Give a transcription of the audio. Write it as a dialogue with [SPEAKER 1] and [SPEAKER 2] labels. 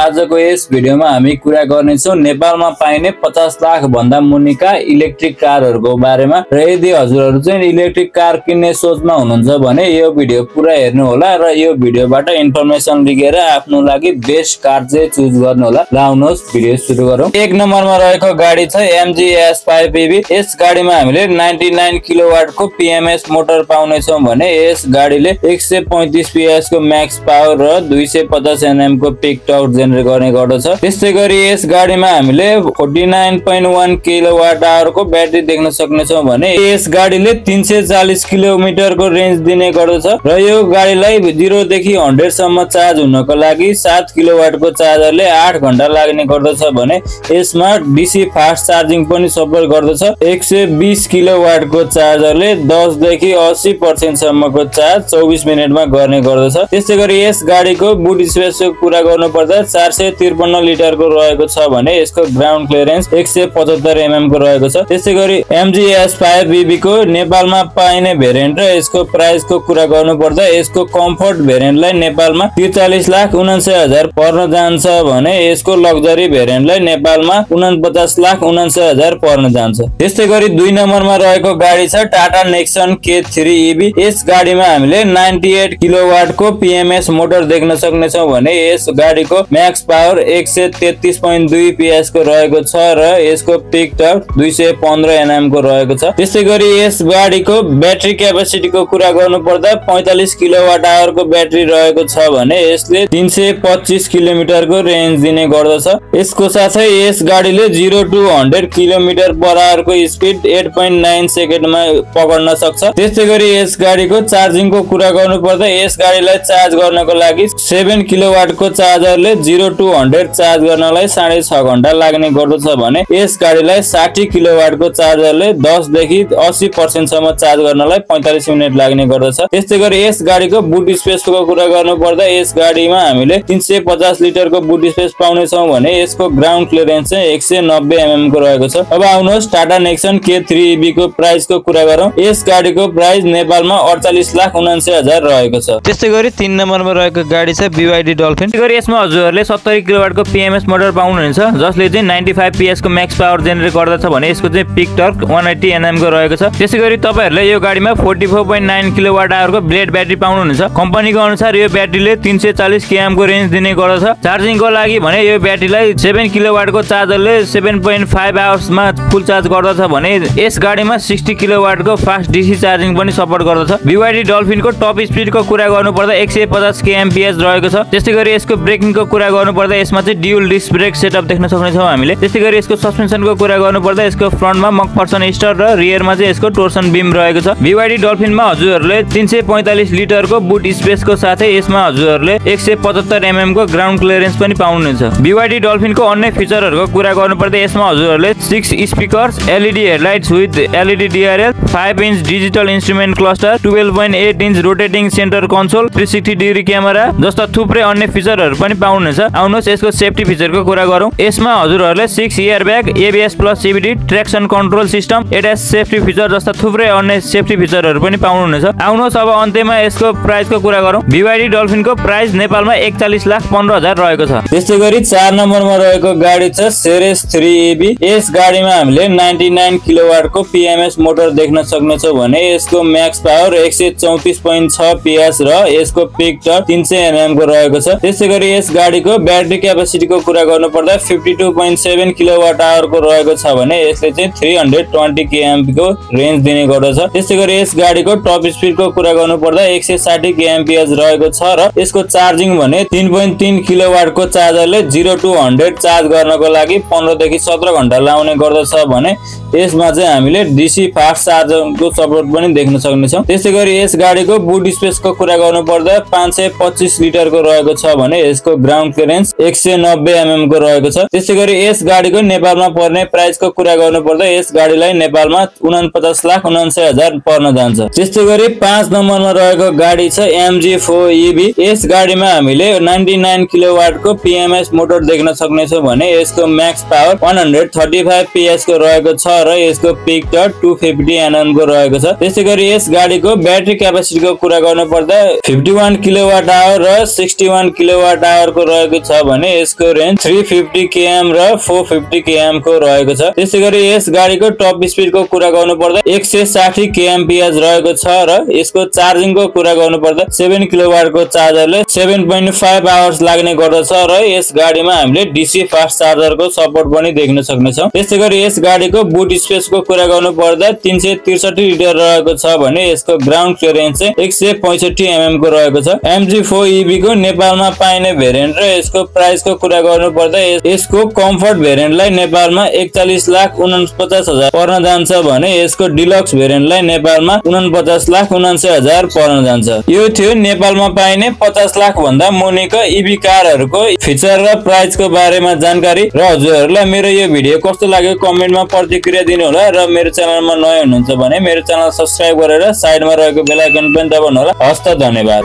[SPEAKER 1] आजको यस भिडियोमा हामी कुरा गर्नेछौँ नेपालमा पाइने 50 लाख भन्दा मुनिका इलेक्ट्रिक कारहरूको बारेमा। र यदि हजुरहरू चाहिँ इलेक्ट्रिक कार किन्ने सोचमा हुनुहुन्छ भने यो भिडियो पुरा हेर्नु होला र यो भिडियोबाट इन्फर्मेसन लिएर आफ्नो लागि बेस्ट कार चाहिँ चुज गर्नु होला। ल आउनुहोस् भिडियो सुरु गरौँ। एक नम्बरमा रहेको गाडी छ MG S5EV। यस गाडीमा हामीले 99 किलोवाट को PMS मोटर पाउने छौं भने यस गाडीले 135 PS को मैक्स पावर र 250 Nm को पिक टर्क जेनेरेट गर्ने गर्दछ। त्यस्तै गरी यस गाडीमा हामीले 49.1 किलोवाट आवर को ब्याट्री देख्न सक्नेछौं भने यस गाडीले 340 किलोमिटर को रेन्ज दिने गर्दछ र यो गाडीलाई 0 देखि 100 सम्म चार्ज हुनको लागि 7 किलोवाट को चार्जरले 8 घण्टा लाग्ने गर्दछ भने यसमा DC फास्ट चार्जिङ पनि सपोर्ट गर्दछ। 120 किलोवाट को चार्जरले 10 देखि 80% सम्मको चार्ज 24 मिनेटमा गर्ने गर्दछ। त्यस्तै गरी यस गाडीको बुट स्पेसको कुरा गर्नु पर्दा 453 लिटरको रहेको छ भने यसको ग्राउन्ड क्लियरेन्स 175 mm को रहेको छ। त्यस्तै गरी MG S5EV को नेपालमा पाइने भेरिएन्ट र यसको प्राइसको कुरा गर्नु पर्दा यसको कम्फर्ट भेरिएन्टलाई नेपालमा 43,79,000 पर्न जान्छ भने यसको लग्जरी भेरिएन्टलाई नेपालमा 49,79,000 पर्न जान्छ। त्यस्तै गरी 2 नम्बरमा रहेको गाडी छ टाटा नेक्सन K3EV। यस गाडीमा हामीले 98 किलोवाट को PMS मोटर देख्न सक्नेछौं भने यस गाडीको मैक्स पावर 133.2 PS को रहेको छ र यसको पिक टर्क 215 Nm को रहेको छ। त्यस्तै गरी यस गाडीको ब्याट्री क्यापेसिटीको कुरा गर्नु पर्दा 45 किलोवाट आवर को ब्याट्री रहेको छ भने यसले 325 किलोमिटर को रेन्ज दिने गर्दछ। यसको साथै यस गाडीले 0 to 100 किलोमिटर पर आवर को स्पिड 8.9 सेकेन्डमा पकड्न सक्छ। त्यस्तै गरी यस गाडीको चार्जिङको कुरा गर्नु पर्दा यस गाडीलाई चार्ज गर्नको लागि 7 किलोवाट को चार्जरले 0 to 100 चार्ज गर्नलाई 6.5 घण्टा लाग्ने गर्दछ भने यस गाडीलाई 60 किलोवाट को चार्जरले 10 देखि 80% सम्म चार्ज गर्नलाई 45 मिनेट लाग्ने गर्दछ। त्यस्तै गरी यस गाडीको बुट स्पेसको कुरा गर्नु पर्दा यस गाडीमा हामीले 350 लिटर को बुट स्पेस पाउने छौं भने यसको ग्राउन्ड क्लियरेन्स चाहिँ 190 mm को रहेको छ। अब आउनुहोस् टाटा नेक्सन K3EV को प्राइसको कुरा गरौँ। यस गाडीको प्राइस नेपालमा 48,79,000 रहेको छ। त्यस्तै गरी 3 नम्बरमा रहेको गाडी छ BYD डल्फिन। त्यसै गरी यसमा हजुरहरूले 70 किलोवाट को PMS मोटर पाउनुहुन्छ जसले चाहिँ 95 PS को मैक्स पावर जेनेरेट गर्दछ भने यसको चाहिँ पिक टर्क 180 Nm को रहेको छ। त्यसै गरी तपाईहरुले यो गाडीमा 44.9 किलोवाट आवर को ब्लेड ब्याट्री पाउनुहुन्छ। कम्पनीको अनुसार यो ब्याट्रीले 340 km को रेन्ज दिने गर्दछ। चार्जिङको लागि भने यो ब्याट्रीलाई 7 किलोवाट को चार्जरले 7.5 आवर्स मा फुल चार्ज गर्दछ भने यस गाडीमा 60 किलोवाट को फास्ट DC चार्जिङ पनि सपोर्ट गर्दछ। BYD डल्फिन को टप स्पिड को कुरा गर्नु पर्दा 150 kmph रहेको छ। त्यस्तै गरी यसको ब्रेकिङको कुरा गर्नु पर्दा यसमा चाहिँ ड्युल डिस्क ब्रेक सेटअप देख्न सक्नेछौं हामीले। त्यस्तै गरी यसको सस्पेन्सनको कुरा गर्नु पर्दा यसको फ्रन्टमा मकफर्सन स्टर र रियरमा चाहिँ यसको टोर्सन बीम रहेको छ। BYD डल्फिनमा हजुरहरूले 345 लिटर को बुट स्पेसको साथै यसमा हजुरहरूले 175 mm को ग्राउन्ड क्लियरेन्स पनि पाउनुहुन्छ। BYD डल्फिनको अन्य फिचरहरुको कुरा गर्नु पर्दा यसमा हजुरहरूले 6 speakers, LED headlights with LED DRL, 5 inch digital instrument cluster, 12.8 inch rotating centre console, 360 degree camera जस्ता थुप्रै अन्य फिचरहरु पनि पाउनुहुन्छ। आउनुहोस् यसको सेफ्टी फिचरको कुरा गरौँ। यसमा हजुरहरूले 6 air bag, ABS plus CVT, traction control system, ADAS safety feature जस्ता थुप्रै अन्य सेफ्टी फिचरहरु पनि पाउनुहुन्छ। आउनुहोस् अब अन्त्यमा यसको प्राइसको कुरा गरौँ। BYD डल्फिनको प्राइस नेपालमा 41,15,000 रहेको छ। त्यस्तै गरी 4 नम्बरमा रहेको गाडी छ सेरेस 3EV। यस गाडीमा हामीले 99 किलोवाट को PMS मोटर देख्न सक्नेछौं भने यसको मैक्स पावर 134.6 PS र यसको पिक टर्क 300 Nm को रहेको छ। त्यसै गरी यस गाडीको ब्याट्री क्यापेसिटीको कुरा गर्नु पर्दा 52.7 किलोवाट आवर को रहेको छ भने यसले चाहिँ 320 km को रेन्ज दिने गर्दछ। त्यसै गरी यस गाडीको टप स्पिडको कुरा गर्नु पर्दा 160 kmph रहेको छ र यसको चार्जिङ भने 3.3 किलोवाट को चार्जरले 0 to 100 चार्ज गर्नको लागि 15 देखि 17 घण्टा लाउने गर्दछ भने यसमा चाहिँ हामीले DC फास्ट चार्जरको सपोर्ट पनि देख्न सक्नेछौं। त्यसै गरी यस गाडीको बुट स्पेसको कुरा गर्नु पर्दा 525 लिटर को रहेको छ भने यसको ग्राउन्ड क्लियरेन्स 190 mm को रहेको छ। त्यसै गरी यस गाडीको नेपालमा पर्ने प्राइसको कुरा गर्नु पर्दा यस गाडीलाई नेपालमा 49,79,000 पर्न जान्छ। त्यस्तै गरी 5 नम्बरमा रहेको गाडी छ MG4EV। यस गाडीमा हामीले 99 किलोवाट को PMS मोटर देख्न सक्नेछौं भने यसको मैक्स पावर 135 PS को रहेको छ र यसको पिक टर्क 250 Nm को रहेको छ। त्यसै गरी यस गाडीको ब्याट्री क्यापेसिटीको कुरा गर्नु पर्दा 51 किलोवाट आवर र 61 किलोवाट आवर को रहेको रहेको छ भने यसको रेन्ज 350 km र 450 km को रहेको छ। त्यसैगरी यस गाडीको टप स्पिडको कुरा गर्नु पर्दा 160 kmph रहेको छ र यसको चार्जिङको कुरा गर्नु पर्दा 7 किलोवाट को चार्जरले 7.5 आवर्स लाग्ने गर्दछ र यस गाडीमा हामीले डीसी फास्ट चार्जरको सपोर्ट पनि देख्न सक्नेछौँ। त्यसैगरी यस गाडीको बुट स्पेसको कुरा गर्नु पर्दा 363 लिटर रहेको छ भने यसको ग्राउन्ड क्लियरेन्स चाहिँ 165 mm को रहेको छ। MG4 EV को नेपालमा पाइने भेरिएन्ट र यसको प्राइसको कुरा गर्नु पर्दा यसको कम्फर्ट भेरिएन्टलाई नेपालमा 41,49,000 पर्न जान्छ भने यसको डिलक्स भेरिएन्टलाई नेपालमा 49,79,000 पर्न जान्छ। यो थियो नेपालमा पाइने 50 लाख भन्दा मुनिको EV कारहरूको फिचर र प्राइसको बारेमा जानकारी। र हजुरहरूलाई मेरो यो भिडियो कस्तो लाग्यो कमेन्टमा प्रतिक्रिया दिनु होला र मेरो च्यानलमा नयाँ हुनुहुन्छ भने मेरो च्यानल सब्स्क्राइब गरेर साइडमा रहेको बेल आइकन पनि दबाउनु होला। हस्त धन्यवाद।